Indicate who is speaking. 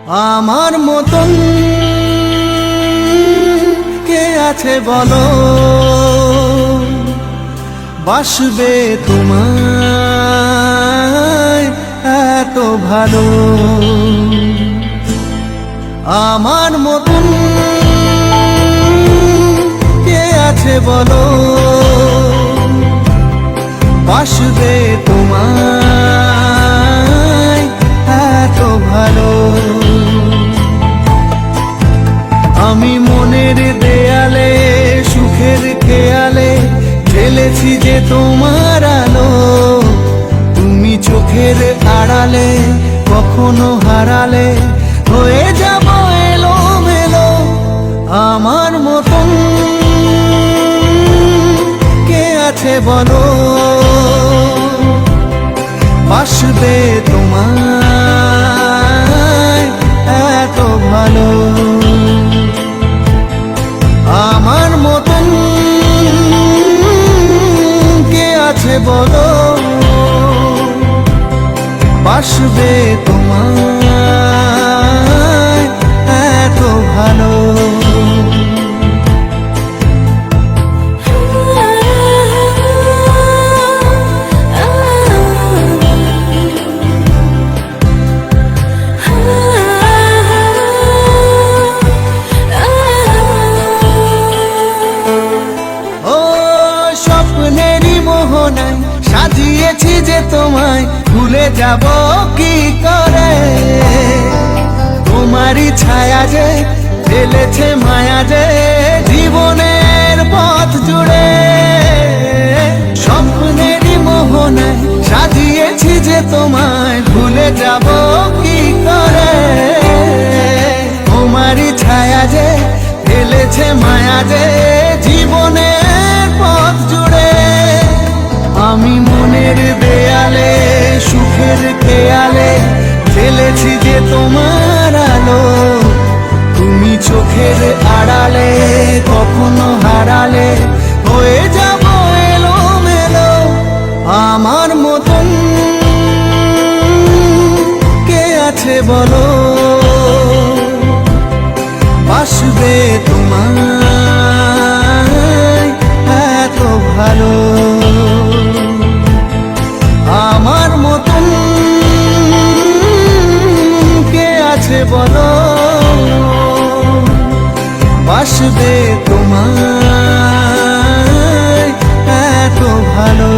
Speaker 1: আমার মতন কে আছে বলো, বাসবে তোমায় এত ভালো। আমার মতন কে আছে বলো, বাসবে তোমায় এত ভালো। আমি মনের দেয়ালে সুখের খেয়ালে ঢেলেছি যে তোমার আলো, তুমি চোখের আড়ালে কখনো হারালে হয়ে যাব এলোমেলো। আমার মতন কে আছে বলো, বাসবে তোমায় এত ভালো। আমার মতন কে আছে বলো, বাসবে তোমায় এত ভালো। সাজিয়েছি যে তোমায় ভুলে যাব কি করে, তোমারই ছায়া যে ফেলেছে মায়া যে জীবনের পথ জুড়ে। স্বপ্নেরই মোহনায় সাজিয়েছি যে তোমায় ভুলে যাব কি করে, তোমারই ছায়া যে ফেলেছে মায়া যে জীবনের পথ জুড়ে। আমি মনের দেয়ালে সুখের খেয়ালে ঢেলেছি যে তোমার আলো, তুমি চোখের আড়ালে কখনো হারালে হয়ে যাব এলোমেলো। আমার মতন কে আছে বলো, বাসবে তোমায় এত ভালো। আমার মতন কে আছে বলো, বাসবে তোমায় এত ভালো।